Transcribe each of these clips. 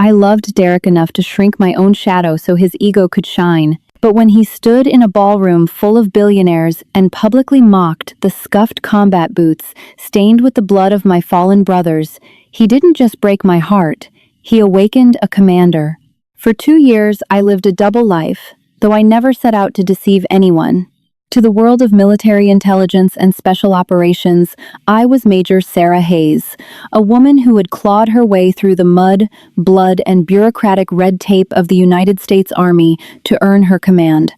I loved Derek enough to shrink my own shadow so his ego could shine. But when he stood in a ballroom full of billionaires and publicly mocked the scuffed combat boots stained with the blood of my fallen brothers, he didn't just break my heart, he awakened a commander. For 2 years, I lived a double life, though I never set out to deceive anyone. To the world of military intelligence and special operations, I was Major Sarah Hayes, a woman who had clawed her way through the mud, blood, and bureaucratic red tape of the United States Army to earn her command.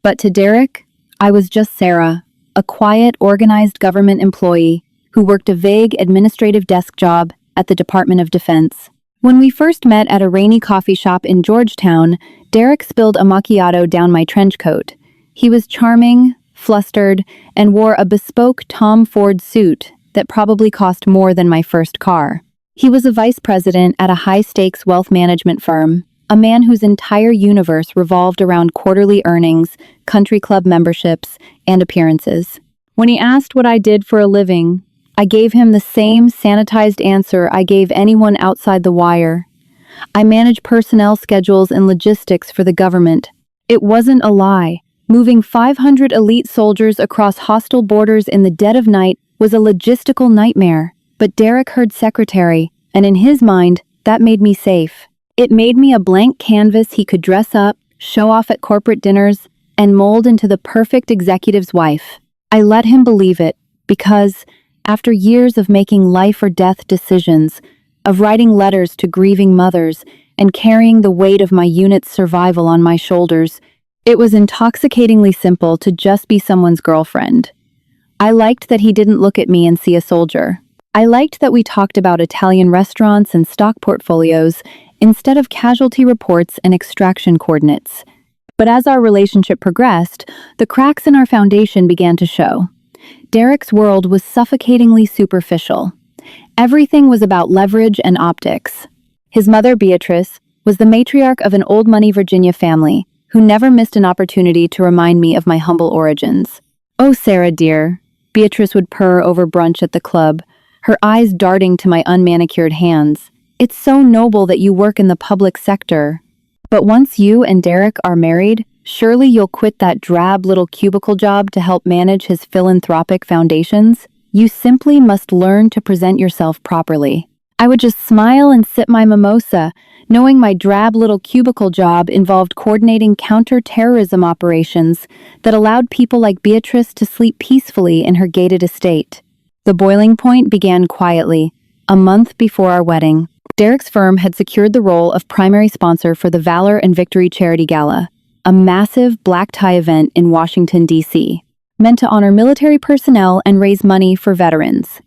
But to Derek, I was just Sarah, a quiet, organized government employee who worked a vague administrative desk job at the Department of Defense. When we first met at a rainy coffee shop in Georgetown, Derek spilled a macchiato down my trench coat. He was charming, flustered, and wore a bespoke Tom Ford suit that probably cost more than my first car. He was a vice president at a high-stakes wealth management firm, a man whose entire universe revolved around quarterly earnings, country club memberships, and appearances. When he asked what I did for a living, I gave him the same sanitized answer I gave anyone outside the wire. I manage personnel schedules and logistics for the government. It wasn't a lie. Moving 500 elite soldiers across hostile borders in the dead of night was a logistical nightmare. But Derek heard secretary, and in his mind, that made me safe. It made me a blank canvas he could dress up, show off at corporate dinners, and mold into the perfect executive's wife. I let him believe it, because, after years of making life or death decisions, of writing letters to grieving mothers, and carrying the weight of my unit's survival on my shoulders, it was intoxicatingly simple to just be someone's girlfriend. I liked that he didn't look at me and see a soldier. I liked that we talked about Italian restaurants and stock portfolios instead of casualty reports and extraction coordinates. But as our relationship progressed, the cracks in our foundation began to show. Derek's world was suffocatingly superficial. Everything was about leverage and optics. His mother, Beatrice, was the matriarch of an old-money Virginia family who never missed an opportunity to remind me of my humble origins. "Oh, Sarah, dear," Beatrice would purr over brunch at the club, her eyes darting to my unmanicured hands. "It's so noble that you work in the public sector. But once you and Derek are married, surely you'll quit that drab little cubicle job to help manage his philanthropic foundations? You simply must learn to present yourself properly." I would just smile and sip my mimosa, knowing my drab little cubicle job involved coordinating counter-terrorism operations that allowed people like Beatrice to sleep peacefully in her gated estate. The boiling point began quietly, a month before our wedding. Derek's firm had secured the role of primary sponsor for the Valor and Victory Charity Gala, a massive black tie event in Washington, D.C., meant to honor military personnel and raise money for veterans.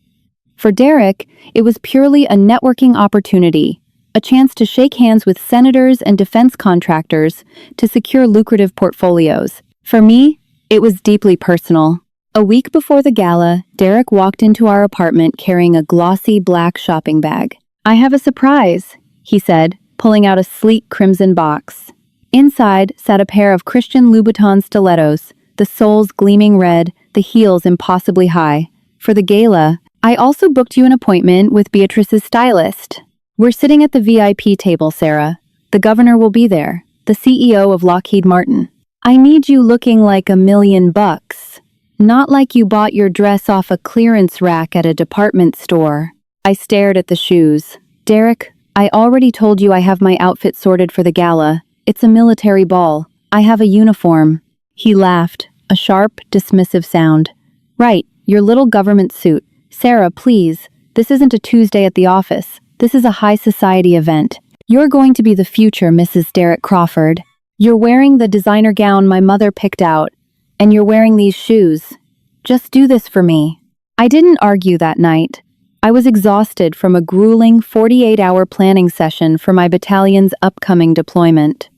For Derek, it was purely a networking opportunity, a chance to shake hands with senators and defense contractors to secure lucrative portfolios. For me, it was deeply personal. A week before the gala, Derek walked into our apartment carrying a glossy black shopping bag. "I have a surprise," he said, pulling out a sleek crimson box. Inside sat a pair of Christian Louboutin stilettos, the soles gleaming red, the heels impossibly high. "For the gala, I also booked you an appointment with Beatrice's stylist. We're sitting at the VIP table, Sarah. The governor will be there, the CEO of Lockheed Martin. I need you looking like $1,000,000, not like you bought your dress off a clearance rack at a department store." I stared at the shoes. "Derek, I already told you I have my outfit sorted for the gala. It's a military ball. I have a uniform." He laughed, a sharp, dismissive sound. "Right, your little government suit. Sarah, please, this isn't a Tuesday at the office. This is a high society event. You're going to be the future Mrs. Derek Crawford. You're wearing the designer gown my mother picked out, and you're wearing these shoes. Just do this for me." I didn't argue that night. I was exhausted from a grueling 48-hour planning session for my battalion's upcoming deployment.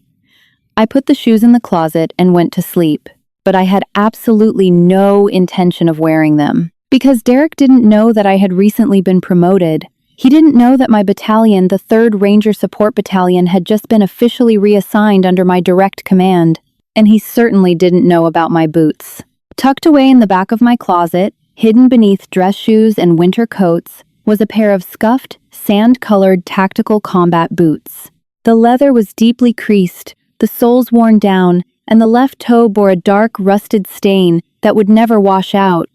I put the shoes in the closet and went to sleep, but I had absolutely no intention of wearing them. Because Derek didn't know that I had recently been promoted. He didn't know that my battalion, the 3rd Ranger Support Battalion, had just been officially reassigned under my direct command. And he certainly didn't know about my boots. Tucked away in the back of my closet, hidden beneath dress shoes and winter coats, was a pair of scuffed, sand-colored tactical combat boots. The leather was deeply creased, the soles worn down, and the left toe bore a dark, rusted stain that would never wash out.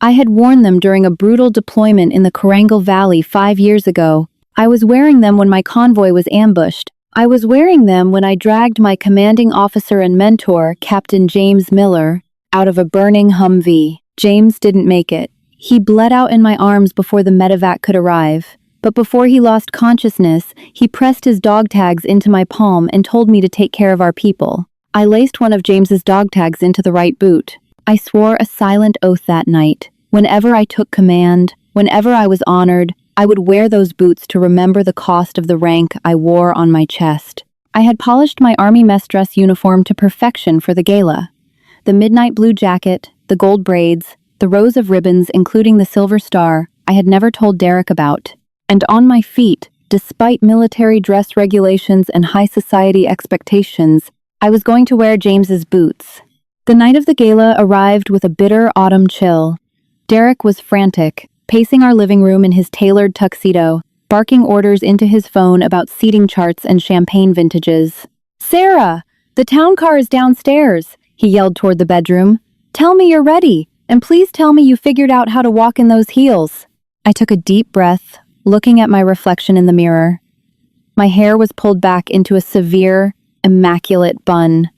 I had worn them during a brutal deployment in the Korangal Valley 5 years ago. I was wearing them when my convoy was ambushed. I was wearing them when I dragged my commanding officer and mentor, Captain James Miller, out of a burning Humvee. James didn't make it. He bled out in my arms before the medevac could arrive. But before he lost consciousness, he pressed his dog tags into my palm and told me to take care of our people. I laced one of James's dog tags into the right boot. I swore a silent oath that night. Whenever I took command, whenever I was honored, I would wear those boots to remember the cost of the rank I wore on my chest. I had polished my army mess dress uniform to perfection for the gala. The midnight blue jacket, the gold braids, the rows of ribbons including the silver star I had never told Derek about. And on my feet, despite military dress regulations and high society expectations, I was going to wear James's boots. The night of the gala arrived with a bitter autumn chill. Derek was frantic, pacing our living room in his tailored tuxedo, barking orders into his phone about seating charts and champagne vintages. "Sarah, the town car is downstairs," he yelled toward the bedroom. "Tell me you're ready, and please tell me you figured out how to walk in those heels." I took a deep breath, looking at my reflection in the mirror. My hair was pulled back into a severe, immaculate bun.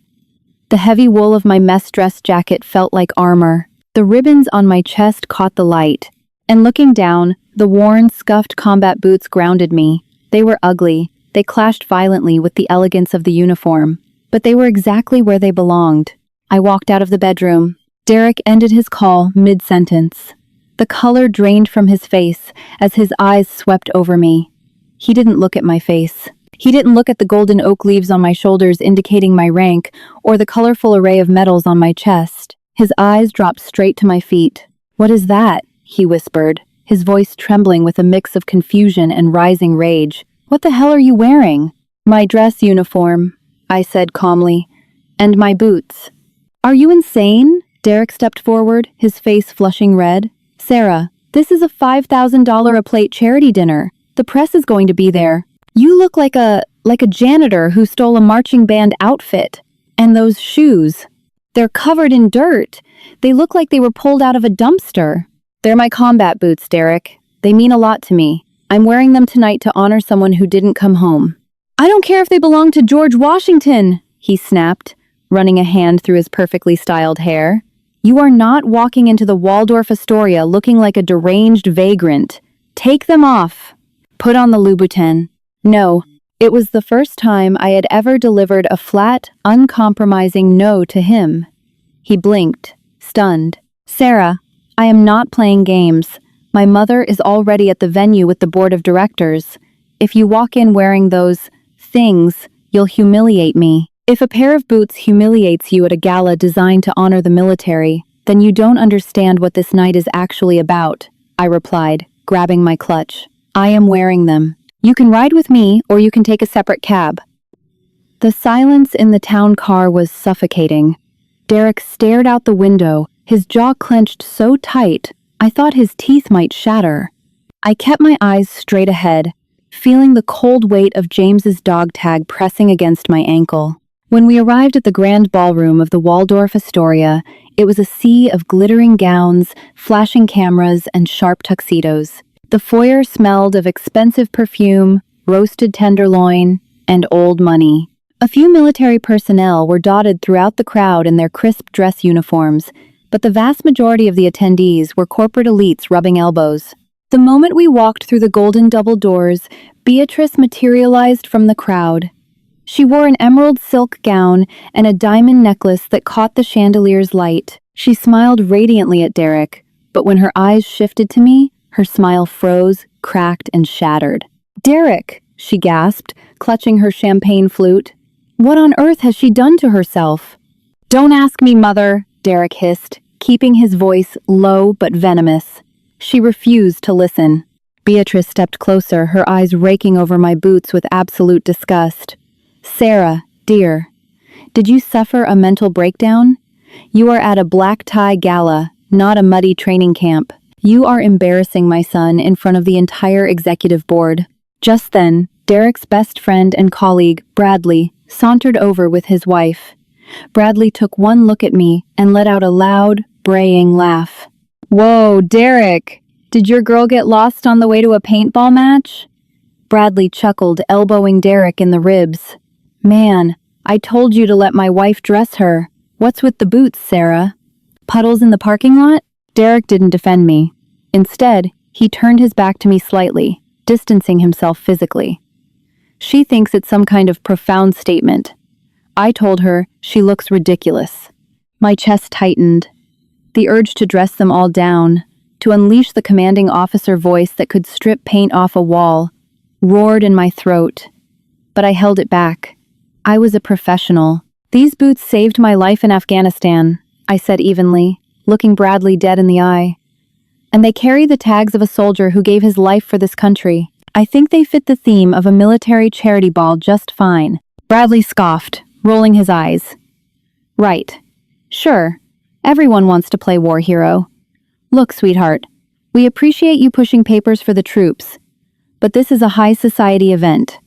The heavy wool of my mess dress jacket felt like armor. The ribbons on my chest caught the light. And looking down, the worn, scuffed combat boots grounded me. They were ugly. They clashed violently with the elegance of the uniform. But they were exactly where they belonged. I walked out of the bedroom. Derek ended his call mid-sentence. The color drained from his face as his eyes swept over me. He didn't look at my face. He didn't look at the golden oak leaves on my shoulders indicating my rank, or the colorful array of medals on my chest. His eyes dropped straight to my feet. "What is that?" he whispered, his voice trembling with a mix of confusion and rising rage. "What the hell are you wearing?" "My dress uniform," I said calmly, "and my boots." "Are you insane?" Derek stepped forward, his face flushing red. "Sarah, this is a $5,000 a plate charity dinner. The press is going to be there. You look like a janitor who stole a marching band outfit. And those shoes. They're covered in dirt. They look like they were pulled out of a dumpster." "They're my combat boots, Derek. They mean a lot to me. I'm wearing them tonight to honor someone who didn't come home." "I don't care if they belong to George Washington," he snapped, running a hand through his perfectly styled hair. "You are not walking into the Waldorf Astoria looking like a deranged vagrant. Take them off." "Put on the Louboutin." No. It was the first time I had ever delivered a flat, uncompromising no to him. He blinked, stunned. "Sarah, I am not playing games. My mother is already at the venue with the board of directors. If you walk in wearing those things, you'll humiliate me. If a pair of boots humiliates you at a gala designed to honor the military, then you don't understand what this night is actually about," I replied, grabbing my clutch. "I am wearing them. You can ride with me, or you can take a separate cab." The silence in the town car was suffocating. Derek stared out the window, his jaw clenched so tight, I thought his teeth might shatter. I kept my eyes straight ahead, feeling the cold weight of James's dog tag pressing against my ankle. When we arrived at the grand ballroom of the Waldorf Astoria, it was a sea of glittering gowns, flashing cameras, and sharp tuxedos. The foyer smelled of expensive perfume, roasted tenderloin, and old money. A few military personnel were dotted throughout the crowd in their crisp dress uniforms, but the vast majority of the attendees were corporate elites rubbing elbows. The moment we walked through the golden double doors, Beatrice materialized from the crowd. She wore an emerald silk gown and a diamond necklace that caught the chandelier's light. She smiled radiantly at Derek, but when her eyes shifted to me, her smile froze, cracked, and shattered. "Derek," she gasped, clutching her champagne flute. "What on earth has she done to herself?" "Don't ask me, Mother," Derek hissed, keeping his voice low but venomous. She refused to listen. Beatrice stepped closer, her eyes raking over my boots with absolute disgust. "Sarah, dear, did you suffer a mental breakdown? You are at a black tie gala, not a muddy training camp. You are embarrassing my son in front of the entire executive board." Just then, Derek's best friend and colleague, Bradley, sauntered over with his wife. Bradley took one look at me and let out a loud, braying laugh. "Whoa, Derek! Did your girl get lost on the way to a paintball match?" Bradley chuckled, elbowing Derek in the ribs. "Man, I told you to let my wife dress her. What's with the boots, Sarah? Puddles in the parking lot?" Derek didn't defend me. Instead, he turned his back to me slightly, distancing himself physically. "She thinks it's some kind of profound statement." I told her she looks ridiculous. My chest tightened. The urge to dress them all down, to unleash the commanding officer voice that could strip paint off a wall, roared in my throat. But I held it back. I was a professional. "These boots saved my life in Afghanistan," I said evenly, looking Bradley dead in the eye. "And they carry the tags of a soldier who gave his life for this country. I think they fit the theme of a military charity ball just fine." Bradley scoffed, rolling his eyes. "Right. Sure. Everyone wants to play war hero. Look, sweetheart, we appreciate you pushing papers for the troops, but this is a high society event.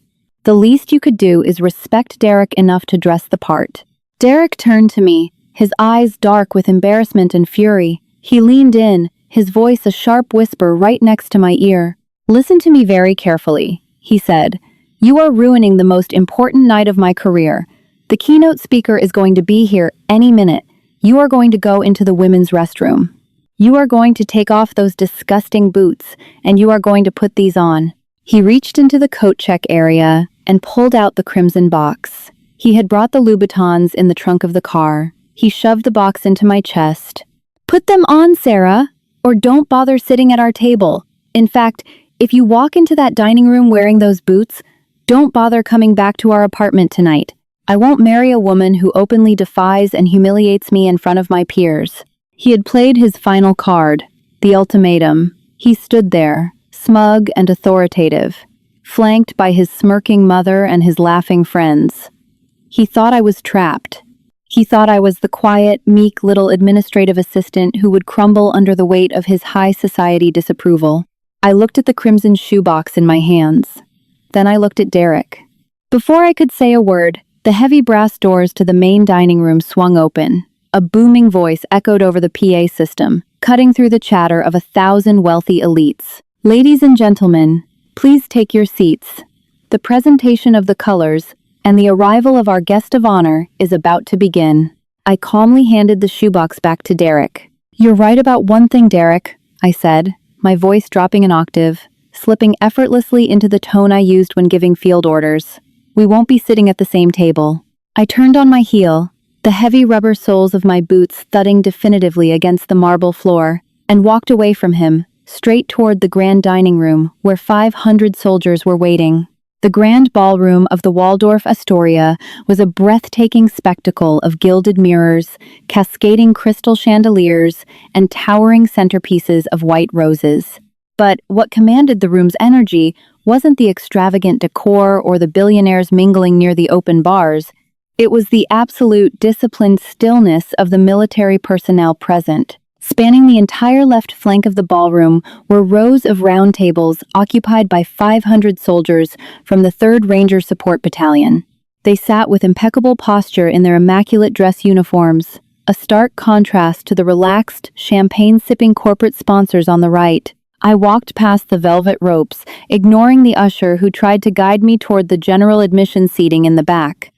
The least you could do is respect Derek enough to dress the part." Derek turned to me, his eyes dark with embarrassment and fury. He leaned in, his voice a sharp whisper right next to my ear. "Listen to me very carefully," he said. "You are ruining the most important night of my career. The keynote speaker is going to be here any minute. You are going to go into the women's restroom. You are going to take off those disgusting boots, and you are going to put these on." He reached into the coat check area and pulled out the crimson box. He had brought the Louboutins in the trunk of the car. He shoved the box into my chest. "Put them on, Sarah, or don't bother sitting at our table. In fact, if you walk into that dining room wearing those boots, don't bother coming back to our apartment tonight. I won't marry a woman who openly defies and humiliates me in front of my peers." He had played his final card, the ultimatum. He stood there, smug and authoritative, flanked by his smirking mother and his laughing friends. He thought I was trapped. He thought I was the quiet, meek little administrative assistant who would crumble under the weight of his high society disapproval. I looked at the crimson shoebox in my hands. Then I looked at Derek. Before I could say a word, the heavy brass doors to the main dining room swung open. A booming voice echoed over the PA system, cutting through the chatter of 1,000 wealthy elites. "Ladies and gentlemen, please take your seats. The presentation of the colors and the arrival of our guest of honor is about to begin." I calmly handed the shoebox back to Derek. "You're right about one thing, Derek," I said, my voice dropping an octave, slipping effortlessly into the tone I used when giving field orders. "We won't be sitting at the same table." I turned on my heel, the heavy rubber soles of my boots thudding definitively against the marble floor, and walked away from him, straight toward the grand dining room where 500 soldiers were waiting. The grand ballroom of the Waldorf Astoria was a breathtaking spectacle of gilded mirrors, cascading crystal chandeliers, and towering centerpieces of white roses. But what commanded the room's energy wasn't the extravagant decor or the billionaires mingling near the open bars. It was the absolute disciplined stillness of the military personnel present. Spanning the entire left flank of the ballroom were rows of round tables occupied by 500 soldiers from the 3rd Ranger Support Battalion. They sat with impeccable posture in their immaculate dress uniforms, a stark contrast to the relaxed, champagne-sipping corporate sponsors on the right. I walked past the velvet ropes, ignoring the usher who tried to guide me toward the general admission seating in the back.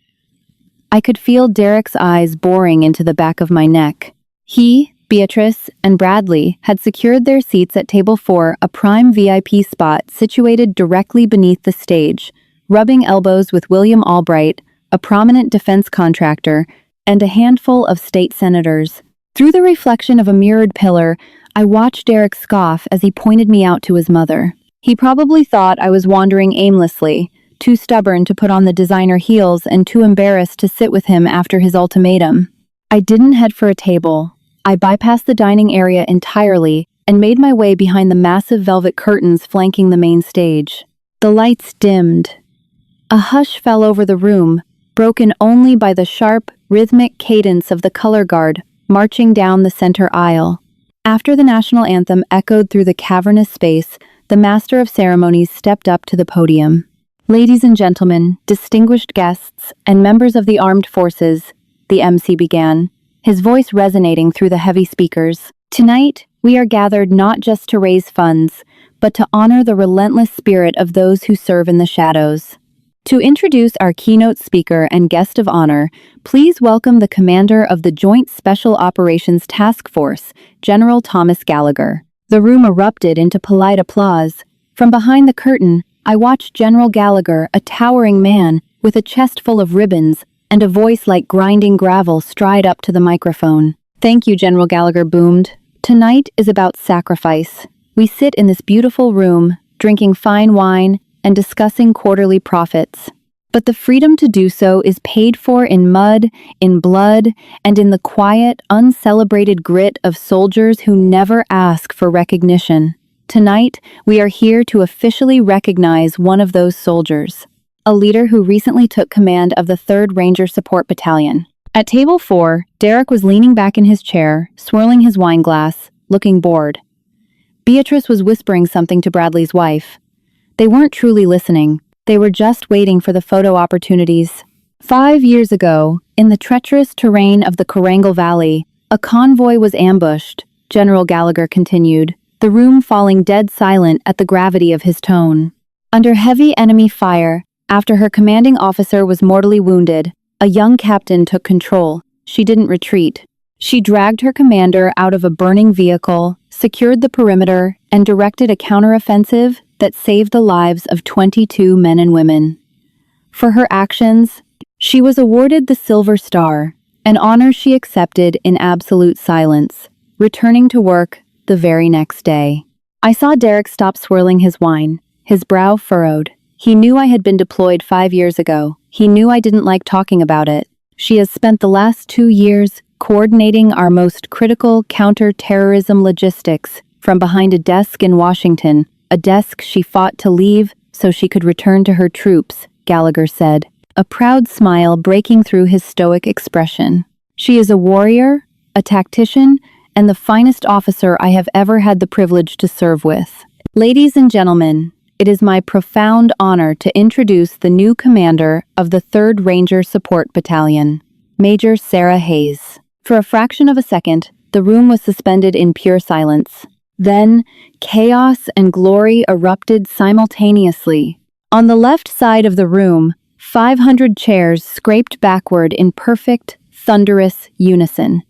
I could feel Derek's eyes boring into the back of my neck. He, Beatrice, and Bradley had secured their seats at table 4, a prime VIP spot situated directly beneath the stage, rubbing elbows with William Albright, a prominent defense contractor, and a handful of state senators. Through the reflection of a mirrored pillar, I watched Derek scoff as he pointed me out to his mother. He probably thought I was wandering aimlessly, too stubborn to put on the designer heels and too embarrassed to sit with him after his ultimatum. I didn't head for a table. I bypassed the dining area entirely and made my way behind the massive velvet curtains flanking the main stage. The lights dimmed. A hush fell over the room, broken only by the sharp, rhythmic cadence of the color guard marching down the center aisle. After the national anthem echoed through the cavernous space, the master of ceremonies stepped up to the podium. Ladies and gentlemen, distinguished guests, and members of the armed forces, the MC began, his voice resonating through the heavy speakers. Tonight, we are gathered not just to raise funds, but to honor the relentless spirit of those who serve in the shadows. To introduce our keynote speaker and guest of honor, please welcome the commander of the Joint Special Operations Task Force, General Thomas Gallagher. The room erupted into polite applause. From behind the curtain, I watched General Gallagher, a towering man with a chest full of ribbons and a voice like grinding gravel, stride up to the microphone. "Thank you," General Gallagher boomed. "Tonight is about sacrifice. We sit in this beautiful room, drinking fine wine and discussing quarterly profits. But the freedom to do so is paid for in mud, in blood, and in the quiet, uncelebrated grit of soldiers who never ask for recognition. Tonight, we are here to officially recognize one of those soldiers, a leader who recently took command of the 3rd Ranger Support Battalion." At table 4, Derek was leaning back in his chair, swirling his wine glass, looking bored. Beatrice was whispering something to Bradley's wife. They weren't truly listening. They were just waiting for the photo opportunities. 5 years ago, in the treacherous terrain of the Korangal Valley, a convoy was ambushed, General Gallagher continued, the room falling dead silent at the gravity of his tone. Under heavy enemy fire, after her commanding officer was mortally wounded, a young captain took control. She didn't retreat. She dragged her commander out of a burning vehicle, secured the perimeter, and directed a counteroffensive that saved the lives of 22 men and women. For her actions, she was awarded the Silver Star, an honor she accepted in absolute silence, returning to work the very next day. I saw Derek stop swirling his wine, his brow furrowed. He knew I had been deployed 5 years ago. He knew I didn't like talking about it. She has spent the last 2 years coordinating our most critical counter-terrorism logistics from behind a desk in Washington, a desk she fought to leave so she could return to her troops, Gallagher said, a proud smile breaking through his stoic expression. She is a warrior, a tactician, and the finest officer I have ever had the privilege to serve with. Ladies and gentlemen, it is my profound honor to introduce the new commander of the 3rd Ranger Support Battalion, Major Sarah Hayes. For a fraction of a second, the room was suspended in pure silence. Then, chaos and glory erupted simultaneously. On the left side of the room, 500 chairs scraped backward in perfect, thunderous unison.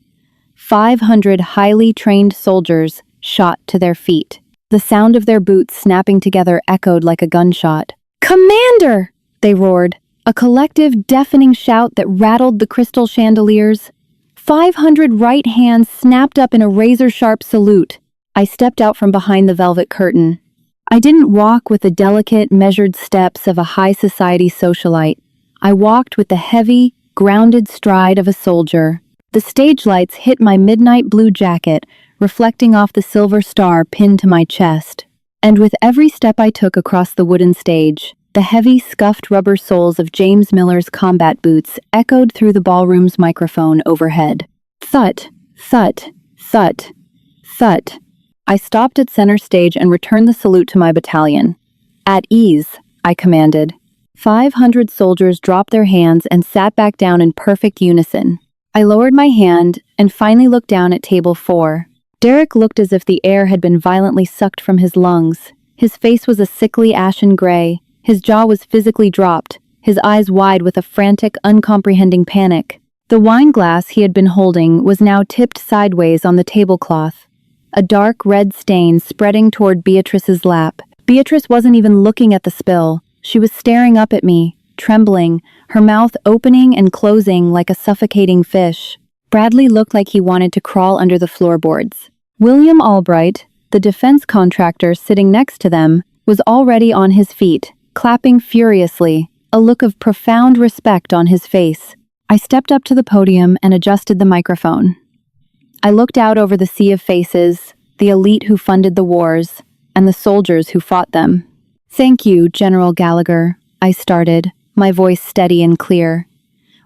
500 highly trained soldiers shot to their feet. The sound of their boots snapping together echoed like a gunshot. "Commander!" they roared, a collective, deafening shout that rattled the crystal chandeliers. 500 right hands snapped up in a razor-sharp salute. I stepped out from behind the velvet curtain. I didn't walk with the delicate, measured steps of a high society socialite. I walked with the heavy, grounded stride of a soldier. The stage lights hit my midnight blue jacket, reflecting off the silver star pinned to my chest. And with every step I took across the wooden stage, the heavy, scuffed rubber soles of James Miller's combat boots echoed through the ballroom's microphone overhead. Thud, thud, thud, thud. I stopped at center stage and returned the salute to my battalion. "At ease," I commanded. 500 soldiers dropped their hands and sat back down in perfect unison. I lowered my hand and finally looked down at table 4. Derek looked as if the air had been violently sucked from his lungs. His face was a sickly ashen gray. His jaw was physically dropped, his eyes wide with a frantic, uncomprehending panic. The wine glass he had been holding was now tipped sideways on the tablecloth, a dark red stain spreading toward Beatrice's lap. Beatrice wasn't even looking at the spill. She was staring up at me, trembling, her mouth opening and closing like a suffocating fish. Bradley looked like he wanted to crawl under the floorboards. William Albright, the defense contractor sitting next to them, was already on his feet, clapping furiously, a look of profound respect on his face. I stepped up to the podium and adjusted the microphone. I looked out over the sea of faces, the elite who funded the wars, and the soldiers who fought them. "Thank you, General Gallagher," I started, my voice steady and clear.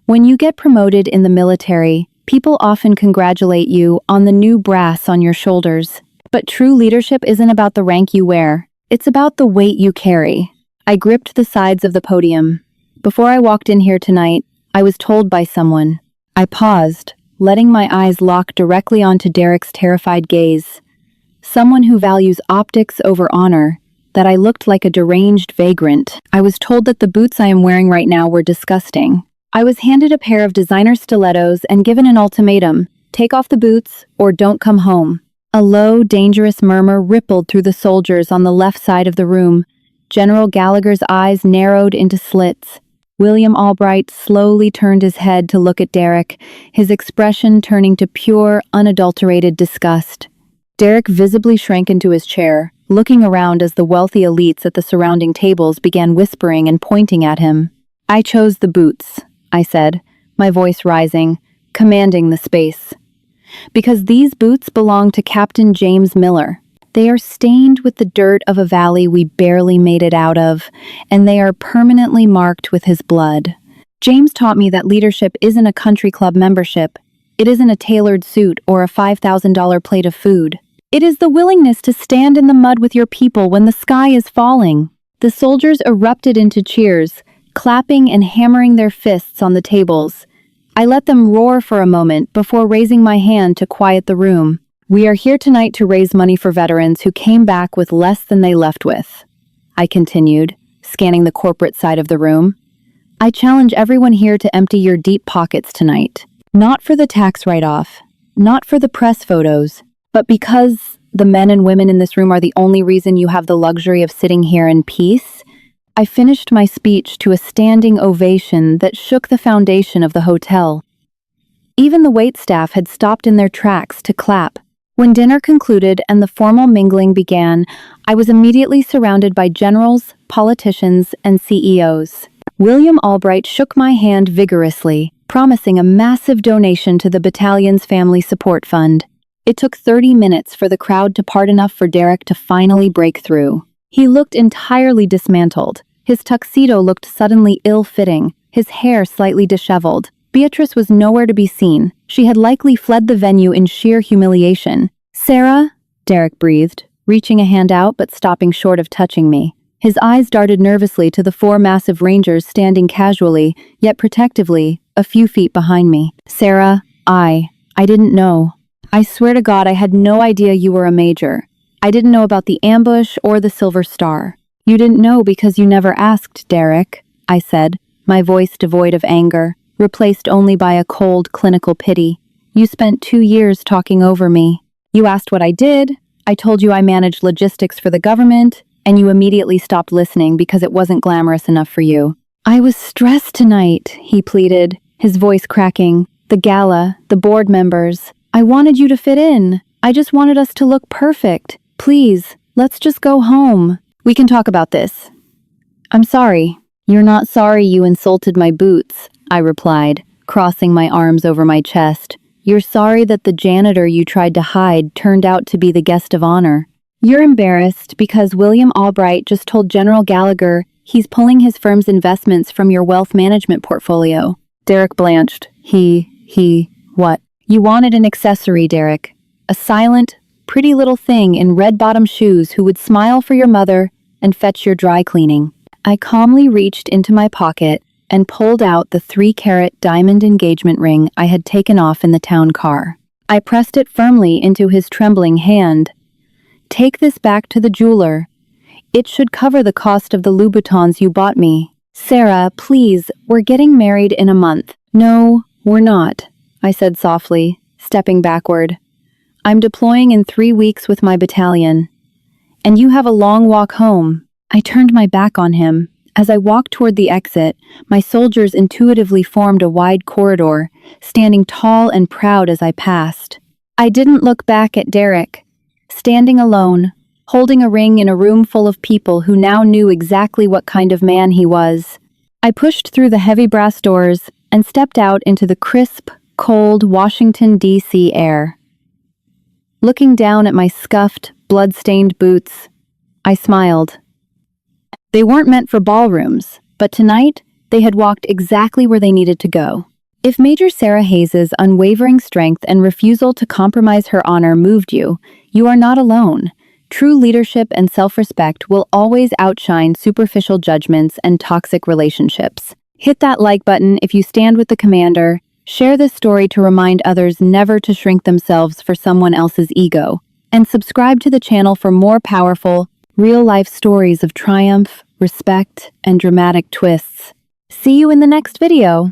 "When you get promoted in the military, people often congratulate you on the new brass on your shoulders. But true leadership isn't about the rank you wear. It's about the weight you carry." I gripped the sides of the podium. Before I walked in here tonight, I was told by someone. I paused, letting my eyes lock directly onto Derek's terrified gaze. Someone who values optics over honor, that I looked like a deranged vagrant. I was told that the boots I am wearing right now were disgusting. I was handed a pair of designer stilettos and given an ultimatum: take off the boots or don't come home. A low, dangerous murmur rippled through the soldiers on the left side of the room. General Gallagher's eyes narrowed into slits. William Albright slowly turned his head to look at Derek, his expression turning to pure, unadulterated disgust. Derek visibly shrank into his chair, looking around as the wealthy elites at the surrounding tables began whispering and pointing at him. I chose the boots, I said, my voice rising, commanding the space. Because these boots belong to Captain James Miller. They are stained with the dirt of a valley we barely made it out of, and they are permanently marked with his blood. James taught me that leadership isn't a country club membership. It isn't a tailored suit or a $5,000 plate of food. It is the willingness to stand in the mud with your people when the sky is falling. The soldiers erupted into cheers, clapping and hammering their fists on the tables. I let them roar for a moment before raising my hand to quiet the room. We are here tonight to raise money for veterans who came back with less than they left with, I continued, scanning the corporate side of the room. I challenge everyone here to empty your deep pockets tonight. Not for the tax write-off, not for the press photos, but because the men and women in this room are the only reason you have the luxury of sitting here in peace. I finished my speech to a standing ovation that shook the foundation of the hotel. Even the waitstaff had stopped in their tracks to clap. When dinner concluded and the formal mingling began, I was immediately surrounded by generals, politicians, and CEOs. William Albright shook my hand vigorously, promising a massive donation to the battalion's family support fund. It took 30 minutes for the crowd to part enough for Derek to finally break through. He looked entirely dismantled. His tuxedo looked suddenly ill-fitting, his hair slightly disheveled. Beatrice was nowhere to be seen. She had likely fled the venue in sheer humiliation. "Sarah," Derek breathed, reaching a hand out but stopping short of touching me. His eyes darted nervously to the four massive rangers standing casually, yet protectively, a few feet behind me. "Sarah, I didn't know. I swear to God I had no idea you were a major. I didn't know about the ambush or the Silver Star." "You didn't know because you never asked, Derek," I said, my voice devoid of anger, replaced only by a cold, clinical pity. "You spent 2 years talking over me. You asked what I did, I told you I managed logistics for the government, and you immediately stopped listening because it wasn't glamorous enough for you." "I was stressed tonight," he pleaded, his voice cracking. "The gala, the board members. I wanted you to fit in. I just wanted us to look perfect. Please, let's just go home. We can talk about this." "I'm sorry." "You're not sorry you insulted my boots," I replied, crossing my arms over my chest. "You're sorry that the janitor you tried to hide turned out to be the guest of honor. You're embarrassed because William Albright just told General Gallagher he's pulling his firm's investments from your wealth management portfolio." Derek blanched. What? "You wanted an accessory, Derek. A silent, pretty little thing in red-bottom shoes who would smile for your mother and fetch your dry cleaning." I calmly reached into my pocket and pulled out the 3-carat diamond engagement ring I had taken off in the town car. I pressed it firmly into his trembling hand. "Take this back to the jeweler. It should cover the cost of the Louboutins you bought me." "Sarah, please, we're getting married in a month." "No, we're not," I said softly, stepping backward. "I'm deploying in 3 weeks with my battalion. And you have a long walk home." I turned my back on him. As I walked toward the exit, my soldiers intuitively formed a wide corridor, standing tall and proud as I passed. I didn't look back at Derek, standing alone, holding a ring in a room full of people who now knew exactly what kind of man he was. I pushed through the heavy brass doors and stepped out into the crisp, cold Washington, D.C. air. Looking down at my scuffed, blood-stained boots, I smiled. They weren't meant for ballrooms, but tonight they had walked exactly where they needed to go. If Major Sarah Hayes's unwavering strength and refusal to compromise her honor moved you, you are not alone. True leadership and self-respect will always outshine superficial judgments and toxic relationships. Hit that like button if you stand with the commander. Share this story to remind others never to shrink themselves for someone else's ego. And subscribe to the channel for more powerful, real-life stories of triumph, respect, and dramatic twists. See you in the next video.